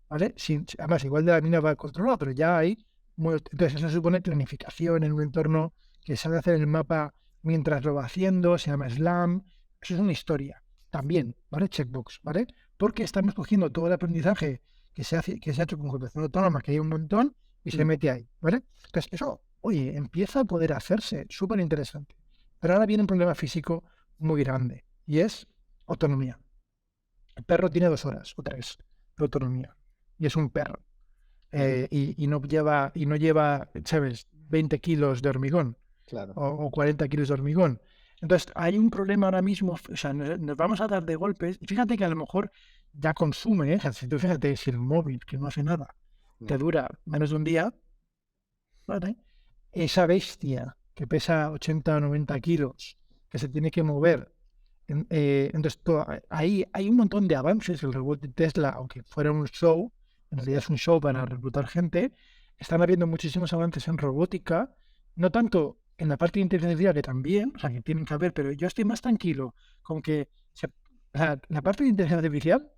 ¿vale? Además, igual de la mina va controlado, pero ya hay. Entonces, eso supone planificación en un entorno que sabe hacer el mapa mientras lo va haciendo, se llama SLAM. Eso es una historia también, ¿vale? Checkbox, ¿vale? Porque estamos cogiendo todo el aprendizaje que se ha hecho con computación autónoma, que hay un montón, y se mete ahí, ¿vale? Entonces, eso, oye, empieza a poder hacerse, súper interesante. Pero ahora viene un problema físico muy grande, y es, autonomía. El perro tiene 2 horas o 3 de autonomía. Y es un perro. Y no lleva, ¿sabes?, 20 kilos de hormigón Claro. o 40 kilos de hormigón. Entonces, hay un problema ahora mismo, o sea, nos vamos a dar de golpes. Y fíjate que a lo mejor ya consume, si tú fíjate, si el móvil, que no hace nada, te dura menos de un día, ¿vale? Esa bestia que pesa 80 o 90 kilos, que se tiene que mover. Entonces, ahí hay un montón de avances. El robot de Tesla, aunque fuera un show, en realidad es un show para reclutar gente. Están habiendo muchísimos avances en robótica, no tanto en la parte de inteligencia artificial, que también, o sea, que tienen que haber, pero yo estoy más tranquilo con que la parte de inteligencia artificial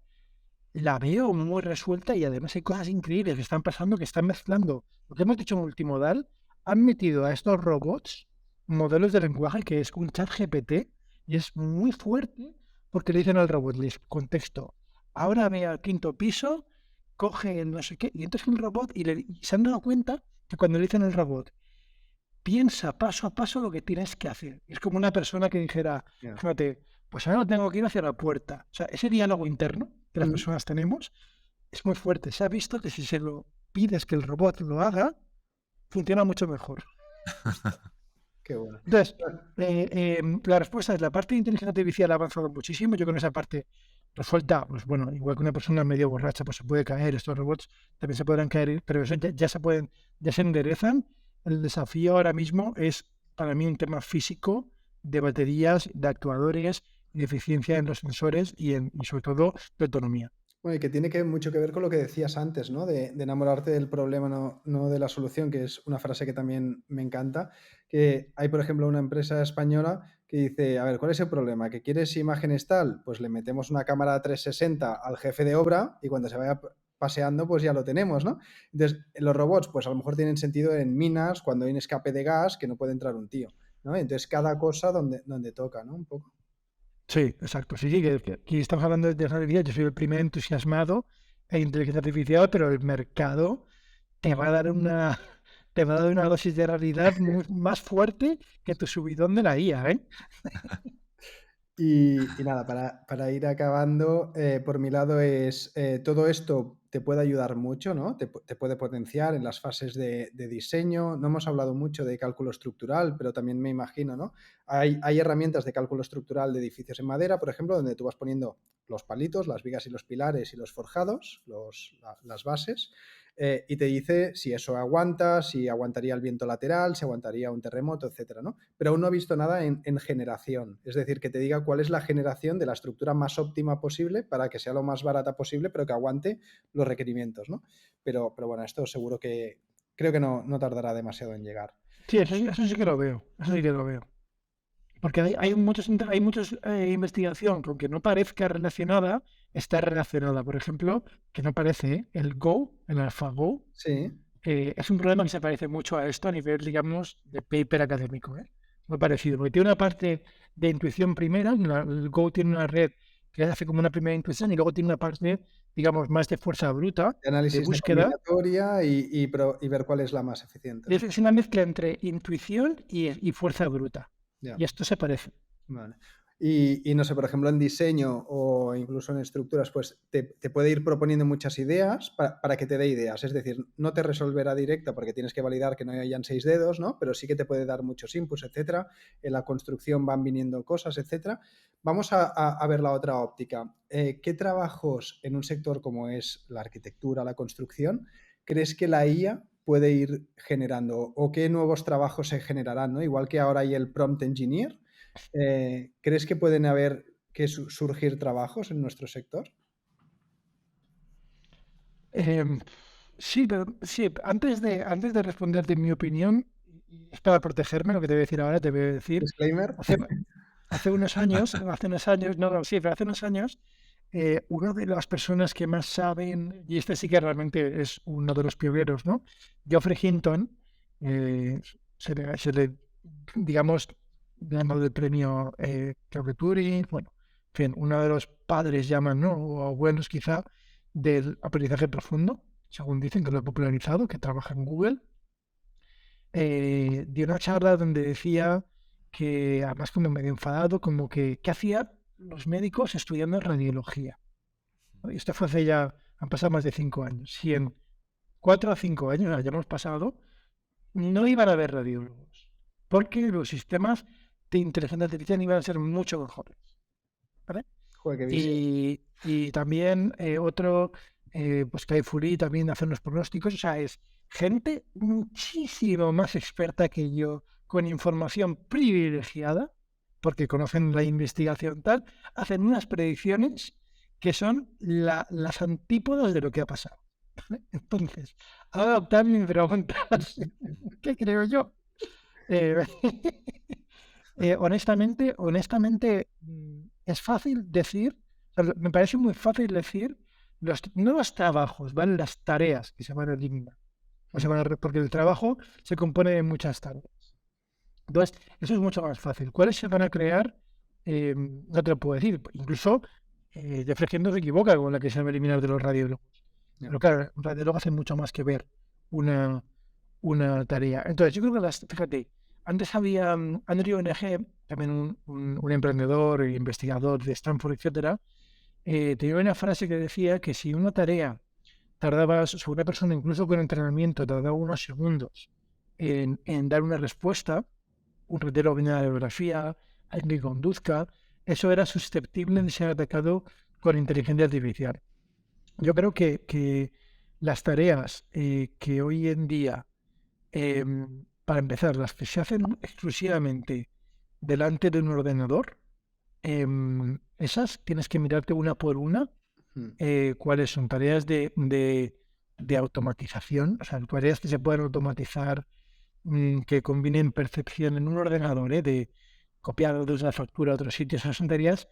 la veo muy resuelta y además hay cosas increíbles que están pasando, que están mezclando lo que hemos dicho en Multimodal. Han metido a estos robots modelos de lenguaje que es un chat GPT y es muy fuerte porque le dicen al robot, les contexto, ahora ve al 5.º piso, coge el no sé qué, y entonces el robot, y se han dado cuenta que cuando le dicen al robot, piensa paso a paso lo que tienes que hacer. Es como una persona que dijera, fíjate, pues ahora tengo que ir hacia la puerta. O sea, ese diálogo interno que las personas tenemos es muy fuerte. Se ha visto que si se lo pides que el robot lo haga, funciona mucho mejor. Qué bueno. Entonces, la respuesta es, la parte de inteligencia artificial ha avanzado muchísimo. Yo creo que esa parte resuelta, pues bueno, igual que una persona medio borracha, pues se puede caer, estos robots también se podrán caer, pero eso ya se enderezan. El desafío ahora mismo es, para mí, un tema físico de baterías, de actuadores, de eficiencia en los sensores y sobre todo de autonomía. Bueno, y que tiene mucho que ver con lo que decías antes, ¿no? De enamorarte del problema, no de la solución, que es una frase que también me encanta. Que hay, por ejemplo, una empresa española que dice, a ver, ¿cuál es el problema? ¿Que quieres imágenes tal? Pues le metemos una cámara 360 al jefe de obra y cuando se vaya paseando, pues ya lo tenemos, ¿no? Entonces, los robots, pues a lo mejor tienen sentido en minas, cuando hay un escape de gas que no puede entrar un tío, ¿no? Entonces, cada cosa donde toca, ¿no? Un poco. Sí, exacto. Sí, que aquí estamos hablando de inteligencia artificial. Yo soy el primer entusiasmado en inteligencia artificial, pero el mercado te va a dar una dosis de realidad más fuerte que tu subidón de la IA, ¿eh? Y nada, para ir acabando, por mi lado es, todo esto te puede ayudar mucho, ¿no? Te puede potenciar en las fases de diseño. No hemos hablado mucho de cálculo estructural, pero también me imagino, ¿no? Hay herramientas de cálculo estructural de edificios en madera, por ejemplo, donde tú vas poniendo los palitos, las vigas y los pilares y los forjados, las bases, y te dice si eso aguanta, si aguantaría el viento lateral, si aguantaría un terremoto, etcétera, ¿no? Pero aún no he visto nada en generación, es decir, que te diga cuál es la generación de la estructura más óptima posible para que sea lo más barata posible, pero que aguante los requerimientos, ¿no? Pero bueno, esto seguro que creo que no tardará demasiado en llegar. Sí, eso sí que lo veo. Eso sí que lo veo. Porque hay muchos investigación que aunque no parezca relacionada, está relacionada. Por ejemplo, que no parece, el Go, el AlphaGo, Sí. Es un problema que se parece mucho a esto a nivel, digamos, de paper académico, ¿eh? Muy parecido, porque tiene una parte de intuición primera, el Go tiene una red que hace como una primera intuición y luego tiene una parte, digamos, más de fuerza bruta, De análisis de búsqueda. combinatoria y ver cuál es la más eficiente, ¿no? Es una mezcla entre intuición y fuerza bruta. Ya. Y esto se parece. Vale. Y no sé, por ejemplo, en diseño o incluso en estructuras, pues te puede ir proponiendo muchas ideas para que te dé ideas. Es decir, no te resolverá directa porque tienes que validar que no hayan 6 dedos, ¿no? Pero sí que te puede dar muchos inputs, etcétera. En la construcción van viniendo cosas, etcétera. Vamos a ver la otra óptica. ¿Qué trabajos en un sector como es la arquitectura, la construcción, crees que la IA puede ir generando? ¿O qué nuevos trabajos se generarán, ¿no? Igual que ahora hay el prompt engineer. ¿Crees que pueden haber que surgir trabajos en nuestro sector? Sí, pero sí, antes de responderte mi opinión, y es para protegerme, lo que te voy a decir ahora, te voy a decir, Disclaimer. hace unos años, una de las personas que más saben, y este sí que realmente es uno de los pioneros, ¿no? Geoffrey Hinton, se le, digamos, ganó el premio creo que Turing, bueno, en fin, uno de los padres llaman, ¿no? O abuelos quizá, del aprendizaje profundo, según dicen que lo ha popularizado, que trabaja en Google. Dio una charla donde decía que, además como medio enfadado, como que hacía los médicos estudiando radiología. ¿Vale? Esto fue hace ya, han pasado más de 5 años. Si en 4 o 5 años hayamos pasado, no iban a haber radiólogos, porque los sistemas de inteligencia artificial iban a ser mucho mejores. ¿Vale? Joder, qué visión. Y también otro, pues Kai Fu Lee también hace unos pronósticos. O sea, es gente muchísimo más experta que yo, con información privilegiada, porque conocen la investigación tal, hacen unas predicciones que son las antípodas de lo que ha pasado. ¿Vale? Entonces, ahora Octavio me preguntas, ¿qué creo yo? Eh, honestamente, es fácil decir, o sea, me parece muy fácil decir, no los trabajos, ¿vale? Las tareas que se van a eliminar. Porque el trabajo se compone de muchas tareas. Entonces, eso es mucho más fácil. ¿Cuáles se van a crear? No te lo puedo decir. Incluso Jeffrey Hinton se equivoca con la que se va a eliminar de los radiólogos. Pero claro, un radiólogo hace mucho más que ver una tarea. Entonces, yo creo que fíjate, antes había Andrew Ng, también un emprendedor e investigador de Stanford, etcétera, tenía una frase que decía que si una tarea tardaba, o una persona incluso con entrenamiento tardaba unos segundos en dar una respuesta, un radiólogo de la bibliografía, alguien que conduzca, eso era susceptible de ser atacado con inteligencia artificial. Yo creo que las tareas que hoy en día, para empezar, las que se hacen exclusivamente delante de un ordenador, esas tienes que mirarte una por una cuáles son tareas de automatización, o sea, tareas que se pueden automatizar, que combinen percepción en un ordenador, de copiar de una factura a otro sitio. Esas son tareas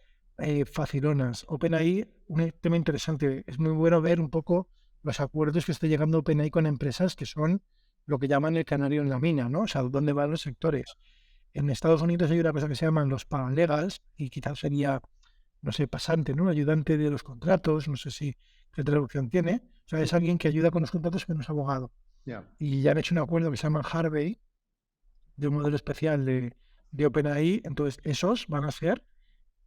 facilonas. OpenAI, un tema interesante. Es muy bueno ver un poco los acuerdos que está llegando OpenAI con empresas que son lo que llaman el canario en la mina, ¿no? O sea, dónde van los sectores. En Estados Unidos hay una cosa que se llaman los paralegals, y quizás sería, no sé, pasante, ¿no? Ayudante de los contratos, no sé si qué traducción tiene. O sea, es alguien que ayuda con los contratos pero no es abogado. Yeah. Y ya han hecho un acuerdo que se llama Harvey, de un modelo especial de OpenAI. Entonces, esos van a ser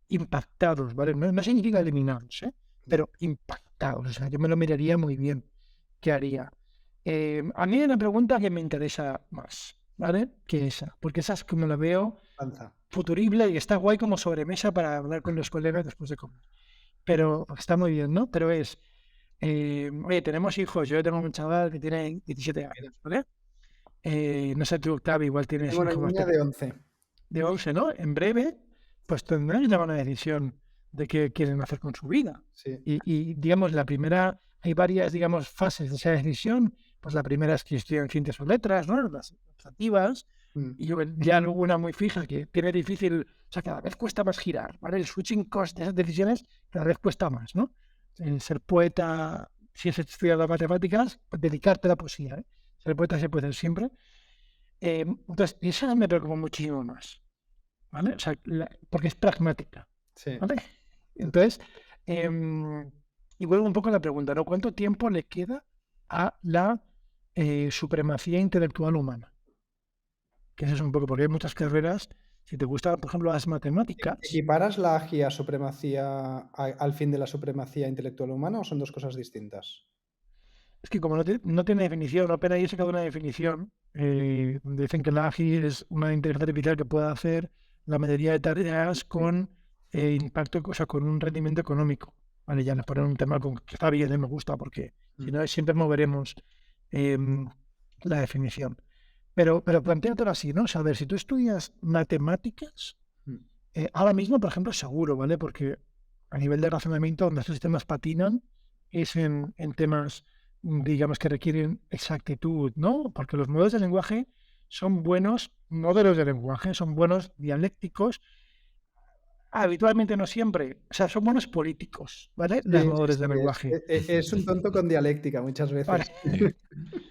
impactados, ¿vale? No significa eliminados, pero impactados. O sea, yo me lo miraría muy bien. ¿Qué haría? A mí hay una pregunta que me interesa más, ¿vale? Que esa, porque esa es como la veo futurible y está guay como sobremesa para hablar con los colegas después de comer. Pero está muy bien, ¿no? Pero es, oye, tenemos hijos, yo tengo un chaval que tiene 17 años, ¿vale? No sé, tú, Octavio, igual tienes... Tengo una niña de 11. De 11, ¿no? En breve, pues tendrán que tomar una decisión de qué quieren hacer con su vida. Sí. Y digamos, la primera, hay varias, digamos, fases de esa decisión. Pues la primera es que estudian ciencias o letras, ¿no? Las optativas. Y ya luego una muy fija que tiene difícil, o sea, cada vez cuesta más girar, ¿vale? El switching cost de esas decisiones cada vez cuesta más, ¿no? Ser poeta, si has estudiado matemáticas, pues dedicarte a la poesía, ¿eh? Ser poeta se puede ser siempre. Entonces, esa me preocupa muchísimo más, ¿vale? O sea, porque es pragmática, sí. ¿vale? Entonces, y vuelvo un poco a la pregunta, ¿no? ¿Cuánto tiempo le queda a la supremacía intelectual humana? Que eso es un poco, porque hay muchas carreras, si te gustan, por ejemplo, las matemáticas... ¿Equiparas la AGI a supremacía, al fin de la supremacía intelectual humana o son dos cosas distintas? Es que como no tiene definición, apenas he sacado una definición, donde dicen que la AGI es una inteligencia artificial que puede hacer la mayoría de tareas con impacto, o sea, con un rendimiento económico. Vale, ya nos ponen un tema que está bien, me gusta, porque si no siempre moveremos la definición. Pero plantéatelo así, ¿no? O sea, a ver, si tú estudias matemáticas, ahora mismo, por ejemplo, seguro, ¿vale? Porque a nivel de razonamiento, donde estos sistemas patinan es en temas, digamos, que requieren exactitud, ¿no? Porque los modelos de lenguaje son buenos modelos de lenguaje, son buenos dialécticos, habitualmente no siempre, o sea, son buenos políticos, ¿vale? Los modelos de lenguaje. Es un tonto con dialéctica muchas veces. Vale.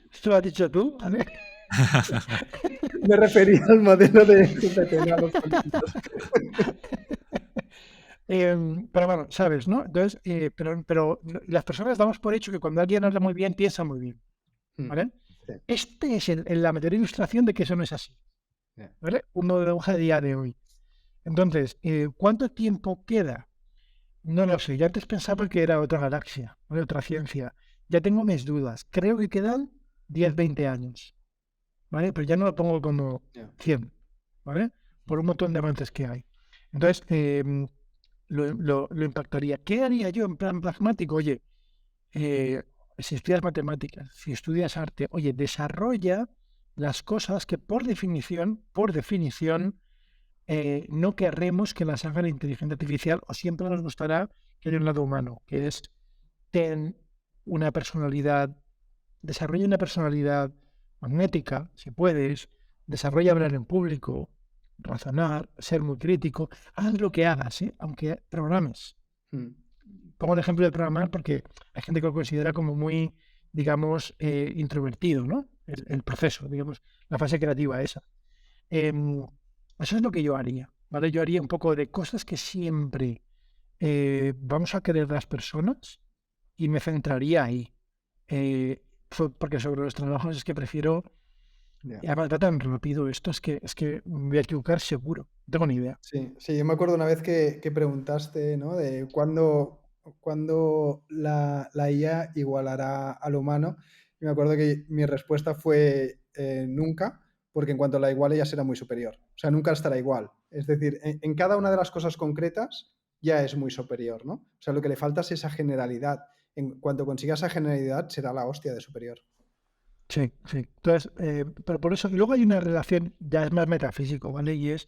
Esto lo has dicho tú, ¿vale? Me refería al modelo de los políticos. Pero bueno, sabes, ¿no? Entonces, pero las personas damos por hecho que cuando alguien habla muy bien, piensa muy bien, ¿vale? Sí. Este es la mayor ilustración de que eso no es así, ¿vale? Un modelo de lenguaje a día de hoy. Entonces, ¿cuánto tiempo queda? No lo sé. Yo antes pensaba que era otra galaxia, ¿vale? Otra ciencia. Ya tengo mis dudas. Creo que quedan 10, 20 años, ¿vale? Pero ya no lo pongo como Ya. 100, ¿vale? Por un montón de avances que hay. Entonces, lo impactaría. ¿Qué haría yo en plan pragmático? Oye, si estudias matemáticas, si estudias arte, oye, desarrolla las cosas que por definición, no querremos que las haga la inteligencia artificial, o siempre nos gustará que haya un lado humano, que es ten una personalidad, desarrolla una personalidad magnética, si puedes, desarrolla hablar en público, razonar, ser muy crítico, haz lo que hagas, aunque programes. Mm. Pongo el ejemplo de programar porque hay gente que lo considera como muy, digamos, introvertido, ¿no? El proceso, digamos, la fase creativa esa. Em, Eso es lo que yo haría, ¿vale? Yo haría un poco de cosas que siempre vamos a querer las personas y me centraría ahí. Porque sobre los trabajos es que prefiero, Ya. y además va tan rápido esto, es que me voy a equivocar seguro, no tengo ni idea. Sí, sí, yo me acuerdo una vez que preguntaste, ¿no? De cuándo la IA igualará al humano. Y me acuerdo que mi respuesta fue nunca, porque en cuanto la iguale ya será muy superior. O sea, nunca estará igual. Es decir, en cada una de las cosas concretas ya es muy superior, ¿no? O sea, lo que le falta es esa generalidad. En cuanto consiga esa generalidad, será la hostia de superior. Sí, sí. Entonces, pero por eso, y luego hay una relación, ya es más metafísico, ¿vale? Y es,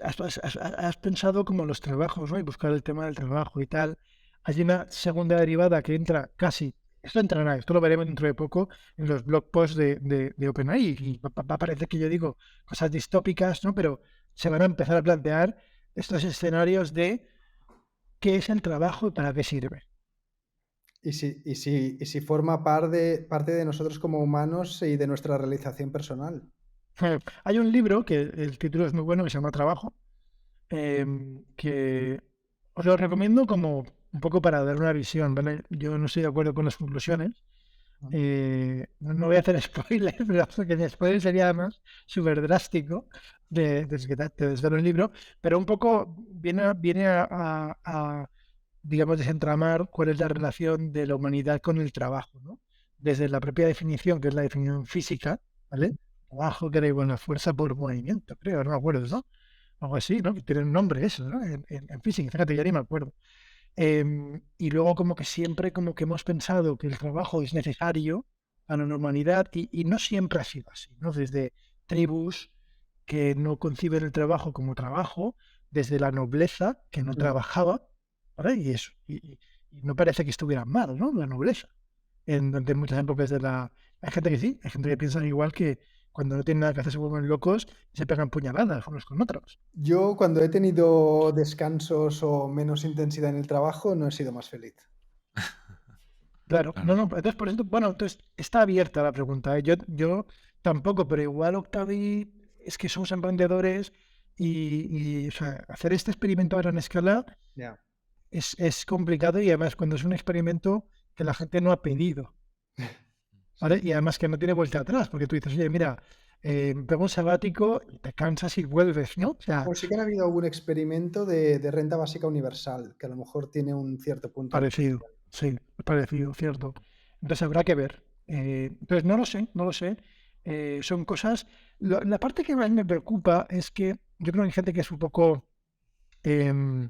has pensado como los trabajos, ¿no? Y buscar el tema del trabajo y tal. Hay una segunda derivada que entra casi, esto entrará, esto lo veremos dentro de poco en los blog posts de OpenAI, y va a parecer que yo digo cosas distópicas, ¿no? Pero se van a empezar a plantear estos escenarios de qué es el trabajo y para qué sirve. Y si forma parte de nosotros como humanos y de nuestra realización personal. Hay un libro que el título es muy bueno, que se llama Trabajo, que os lo recomiendo como un poco para dar una visión, ¿vale? Yo no estoy de acuerdo con las conclusiones. No voy a hacer spoilers, pero porque el spoiler sería además súper drástico desde que te desvelo el libro, pero un poco viene a, digamos, desentramar cuál es la relación de la humanidad con el trabajo, ¿no? Desde la propia definición, que es la definición física, ¿vale? Trabajo que era igual a fuerza por movimiento, creo, no me acuerdo, ¿no? Algo así, ¿no? Que tiene un nombre eso, ¿no? En física, fíjate, ya ni me acuerdo. Y luego como que siempre como que hemos pensado que el trabajo es necesario a la normalidad y no siempre ha sido así, ¿no? Desde tribus que no conciben el trabajo como trabajo, desde la nobleza que no trabajaba, ¿vale? Y eso, y no parece que estuviera mal, ¿no? La nobleza. Durante muchas épocas de la... Hay gente que sí, hay gente que piensa igual que cuando no tienen nada que hacer se vuelven locos y se pegan puñaladas unos con otros. Yo cuando he tenido descansos o menos intensidad en el trabajo no he sido más feliz. Claro, Claro. no, entonces por eso, bueno, entonces está abierta la pregunta, ¿eh? Yo tampoco, pero igual Octavi, es que somos emprendedores o sea, hacer este experimento a gran escala Ya. es complicado y además cuando es un experimento que la gente no ha pedido, ¿vale? Y además que no tiene vuelta atrás, porque tú dices, oye, mira, pego un sabático, te cansas y vuelves, ¿no? O sea, Pues sí que ha habido algún experimento de renta básica universal, que a lo mejor tiene un cierto punto de parecido, sí, parecido, cierto. Entonces habrá que ver. Entonces no lo sé. Son cosas. La parte que más me preocupa es que yo creo que hay gente que es un poco, em,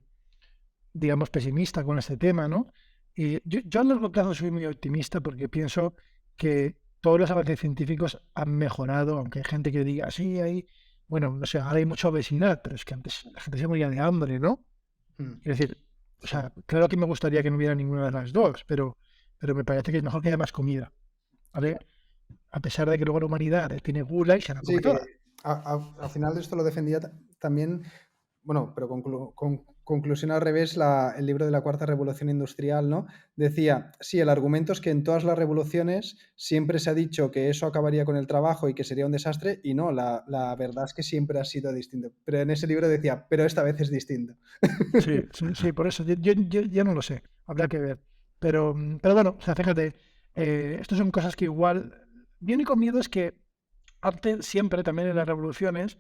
digamos, pesimista con este tema, ¿no? Y yo a largo plazo soy muy optimista porque pienso que todos los avances científicos han mejorado, aunque hay gente que diga, sí, bueno, no sé, ahora hay mucha obesidad, pero es que antes la gente se moría de hambre, ¿no? Mm. Es decir, o sea, claro que me gustaría que no hubiera ninguna de las dos, pero me parece que es mejor que haya más comida, ¿vale? A pesar de que luego la humanidad tiene gula y se la come Sí, que toda. al final de esto lo defendía también, bueno, pero con conclusión al revés, el libro de la Cuarta Revolución Industrial, ¿no? Decía, sí, el argumento es que en todas las revoluciones siempre se ha dicho que eso acabaría con el trabajo y que sería un desastre, y no, la verdad es que siempre ha sido distinto. Pero en ese libro decía, pero esta vez es distinto. Sí, sí, sí, por eso yo no lo sé, habrá que ver. Pero bueno, o sea, fíjate, estas son cosas que igual. Mi único miedo es que antes, siempre, también en las revoluciones,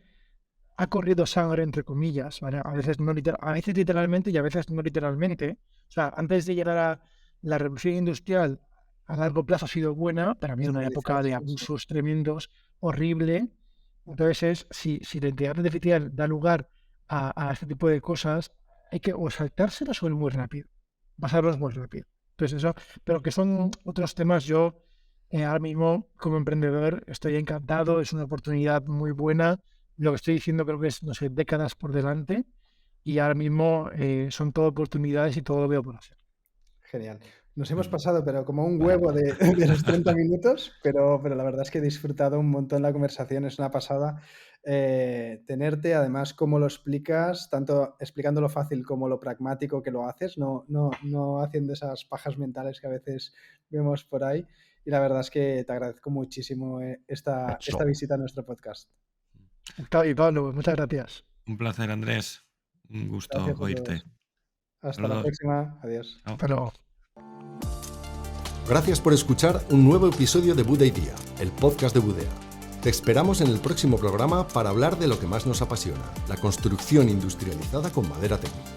ha corrido sangre, entre comillas, ¿vale? A veces literalmente y a veces no literalmente. O sea, antes de llegar a la revolución industrial, a largo plazo ha sido buena, pero ha habido una época de abusos tremendos, horrible. Entonces, si la inteligencia artificial da lugar a este tipo de cosas, hay que o saltárselas o ir muy rápido, pasarlos muy rápido. Entonces eso, pero que son otros temas. Yo ahora mismo como emprendedor estoy encantado, es una oportunidad muy buena. Lo que estoy diciendo creo que es, no sé, décadas por delante y ahora mismo son todo oportunidades y todo lo veo por hacer. Genial. Nos hemos pasado, pero como un huevo de los 30 minutos, pero la verdad es que he disfrutado un montón la conversación, es una pasada tenerte, además cómo lo explicas, tanto explicando lo fácil como lo pragmático que lo haces, no haciendo esas pajas mentales que a veces vemos por ahí, y la verdad es que te agradezco muchísimo esta visita a nuestro podcast. Y Pablo, muchas gracias. Un placer, Andrés. Un gusto oírte. Hasta la próxima. Adiós. Chao. Hasta luego. Gracias por escuchar un nuevo episodio de Buda Idea, el podcast de Budea. Te esperamos en el próximo programa para hablar de lo que más nos apasiona, la construcción industrializada con madera técnica.